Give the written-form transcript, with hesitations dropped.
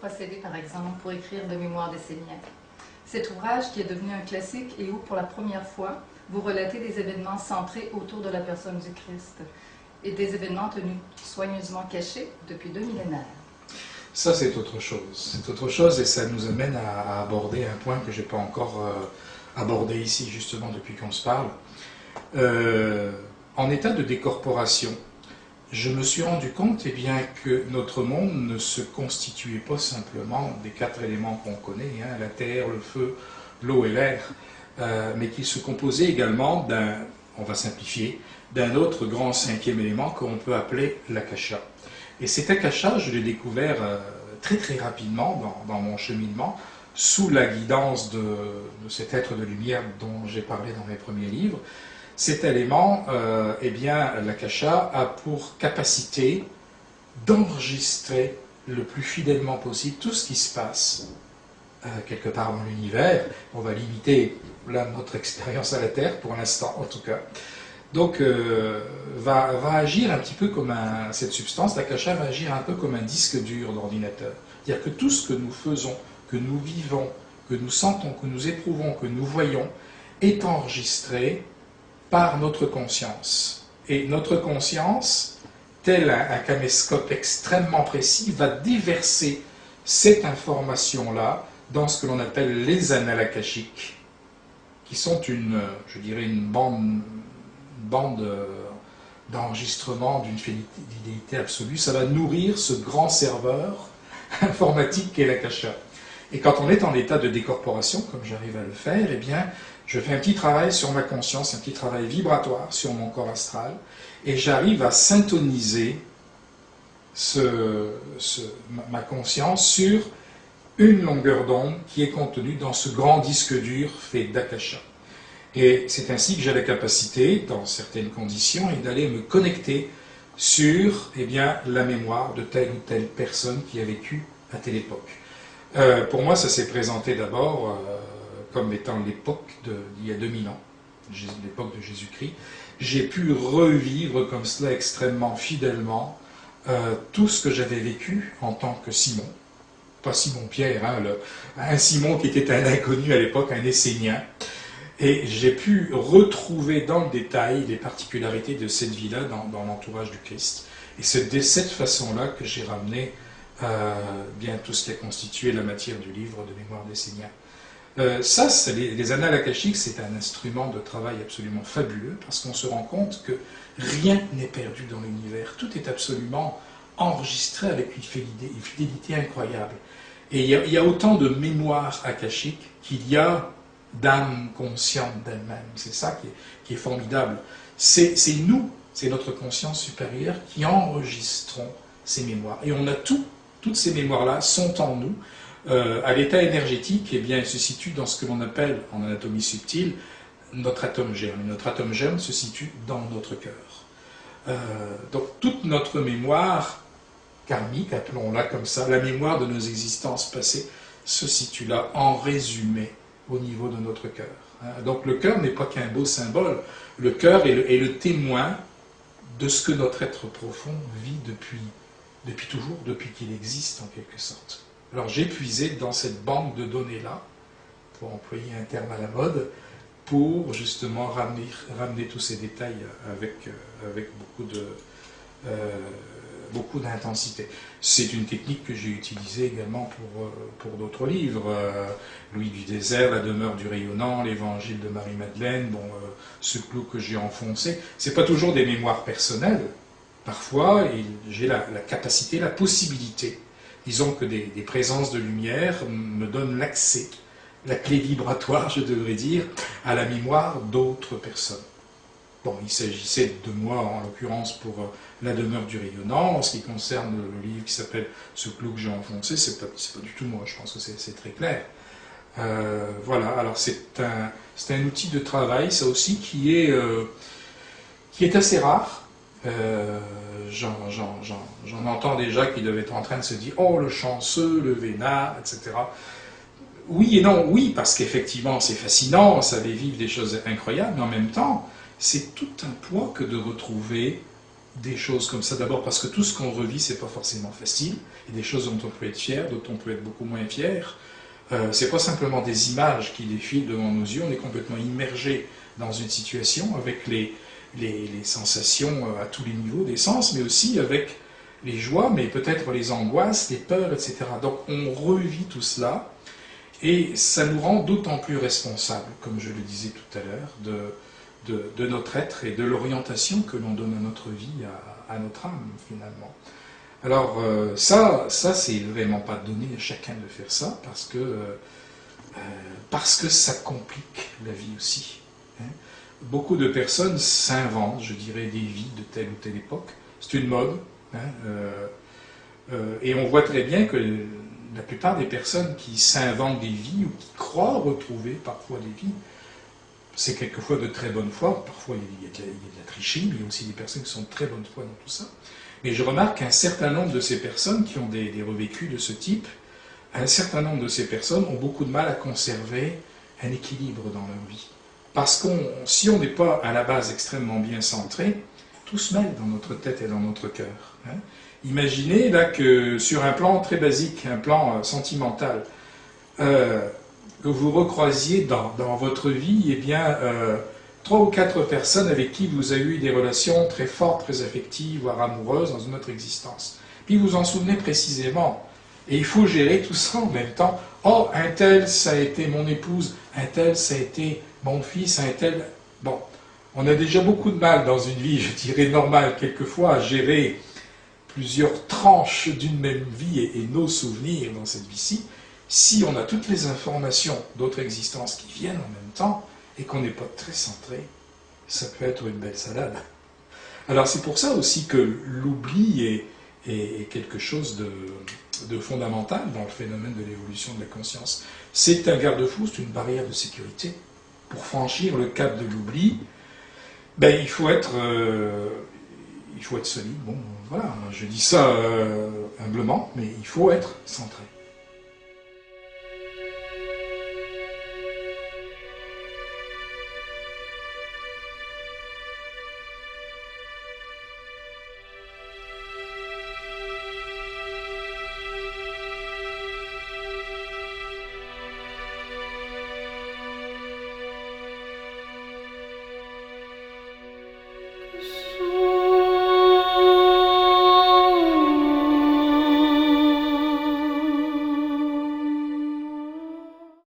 procédé, par exemple, pour écrire de Mémoires d'Esséniens? Cet ouvrage, qui est devenu un classique et où, pour la première fois, vous relatez des événements centrés autour de la personne du Christ et des événements tenus soigneusement cachés depuis 2 millénaires. Ça, c'est autre chose. C'est autre chose et ça nous amène à aborder un point que je n'ai pas encore abordé ici, justement, depuis qu'on se parle. En état de décorporation, je me suis rendu compte que notre monde ne se constituait pas simplement des 4 éléments qu'on connaît, la terre, le feu, l'eau et l'air, mais qu'il se composait également d'un, on va simplifier, d'un autre grand 5e élément qu'on peut appeler l'akasha. Et cet akasha, je l'ai découvert très très rapidement dans mon cheminement, sous la guidance de cet être de lumière dont j'ai parlé dans mes premiers livres. Cet élément, l'akasha a pour capacité d'enregistrer le plus fidèlement possible tout ce qui se passe quelque part dans l'univers. On va limiter là notre expérience à la Terre, pour l'instant en tout cas. Donc, va agir un petit peu comme cette substance, l'akasha va agir un peu comme un disque dur d'ordinateur. C'est-à-dire que tout ce que nous faisons, que nous vivons, que nous sentons, que nous éprouvons, que nous voyons, est enregistré par notre conscience. Et notre conscience, tel un caméscope extrêmement précis, va déverser cette information-là dans ce que l'on appelle les annales akashiques, qui sont une bande d'enregistrement d'une fidélité absolue. Ça va nourrir ce grand serveur informatique qu'est l'akasha. Et quand on est en état de décorporation, comme j'arrive à le faire, je fais un petit travail sur ma conscience, un petit travail vibratoire sur mon corps astral, et j'arrive à syntoniser ma conscience sur une longueur d'onde qui est contenue dans ce grand disque dur fait d'akasha. Et c'est ainsi que j'ai la capacité, dans certaines conditions, d'aller me connecter sur la mémoire de telle ou telle personne qui a vécu à telle époque. Pour moi, ça s'est présenté d'abord comme étant l'époque d'il y a 2000 ans, l'époque de Jésus-Christ. J'ai pu revivre comme cela extrêmement fidèlement tout ce que j'avais vécu en tant que Simon. Pas Simon-Pierre, un Simon qui était un inconnu à l'époque, un Essénien. Et j'ai pu retrouver dans le détail les particularités de cette vie-là dans l'entourage du Christ. Et c'est de cette façon-là que j'ai ramené tout ce qui a constitué la matière du livre de Mémoires d'Esséniens. Les annales akashiques, c'est un instrument de travail absolument fabuleux, parce qu'on se rend compte que rien n'est perdu dans l'univers. Tout est absolument enregistré avec une fidélité incroyable. Et il y a autant de mémoires akashiques qu'il y a d'âme consciente d'elle-même. C'est ça qui est formidable. C'est nous, c'est notre conscience supérieure qui enregistrons ces mémoires. Et on a toutes ces mémoires-là sont en nous. À l'état énergétique, elle se situe dans ce que l'on appelle, en anatomie subtile, notre atome germe. Et notre atome germe se situe dans notre cœur. Donc toute notre mémoire karmique, appelons-la comme ça, la mémoire de nos existences passées, se situe là, en résumé, au niveau de notre cœur. Donc le cœur n'est pas qu'un beau symbole. Le cœur est le témoin de ce que notre être profond vit depuis toujours, depuis qu'il existe en quelque sorte. Alors j'ai puisé dans cette banque de données-là, pour employer un terme à la mode, pour justement ramener tous ces détails avec beaucoup d'intensité. C'est une technique que j'ai utilisée également pour d'autres livres. Louis du désert, La demeure du rayonnant, l'Évangile de Marie-Madeleine, ce clou que j'ai enfoncé. Ce n'est pas toujours des mémoires personnelles. Parfois, j'ai la capacité, la possibilité, disons que des présences de lumière me donnent l'accès, la clé vibratoire, je devrais dire, à la mémoire d'autres personnes. Bon, il s'agissait de moi, en l'occurrence, pour La demeure du rayonnant. En ce qui concerne le livre qui s'appelle Ce clou que j'ai enfoncé, c'est pas du tout moi, je pense que c'est très clair. Voilà, alors c'est un outil de travail, ça aussi, qui est assez rare. J'en entends déjà qui doivent être en train de se dire « Oh, le chanceux, le vénard, etc. » Oui et non, oui, parce qu'effectivement, c'est fascinant, ça fait vivre des choses incroyables, mais en même temps, c'est tout un poids que de retrouver des choses comme ça. D'abord parce que tout ce qu'on revit, c'est pas forcément facile. Il y a des choses dont on peut être fier, dont on peut être beaucoup moins fier. C'est pas simplement des images qui défilent devant nos yeux, on est complètement immergé dans une situation avec les sensations à tous les niveaux des sens, mais aussi avec les joies, mais peut-être les angoisses, les peurs, etc. Donc on revit tout cela, et ça nous rend d'autant plus responsables, comme je le disais tout à l'heure, de notre être et de l'orientation que l'on donne à notre vie, à notre âme, finalement. Alors ça c'est vraiment pas donné à chacun de faire ça, parce que ça complique la vie aussi. Hein. Beaucoup de personnes s'inventent, je dirais, des vies de telle ou telle époque. C'est une mode. Hein, et on voit très bien que la plupart des personnes qui s'inventent des vies ou qui croient retrouver parfois des vies, c'est quelquefois de très bonne foi. Parfois il y a de la tricherie, mais il y a aussi des personnes qui sont de très bonne foi dans tout ça. Mais je remarque qu'un certain nombre de ces personnes qui ont des revêcus de ce type, un certain nombre de ces personnes ont beaucoup de mal à conserver un équilibre dans leur vie. Parce que si on n'est pas à la base extrêmement bien centré, tout se mêle dans notre tête et dans notre cœur. Hein. Imaginez là que sur un plan très basique, un plan sentimental, que vous recroisiez dans votre vie, eh bien, 3 ou 4 personnes avec qui vous avez eu des relations très fortes, très affectives, voire amoureuses dans une autre existence. Puis vous en souvenez précisément. Et il faut gérer tout ça en même temps. Oh, un tel, ça a été mon épouse, un tel, ça a été mon fils, un tel... Bon, on a déjà beaucoup de mal dans une vie, je dirais normale, quelquefois, à gérer plusieurs tranches d'une même vie et nos souvenirs dans cette vie-ci. Si on a toutes les informations d'autres existences qui viennent en même temps, et qu'on n'est pas très centré, ça peut être une belle salade. Alors c'est pour ça aussi que l'oubli est quelque chose de fondamental dans le phénomène de l'évolution de la conscience. C'est un garde-fou, c'est une barrière de sécurité. Pour franchir le cap de l'oubli, il faut être solide. Bon, voilà, je dis ça humblement, mais il faut être centré. Sous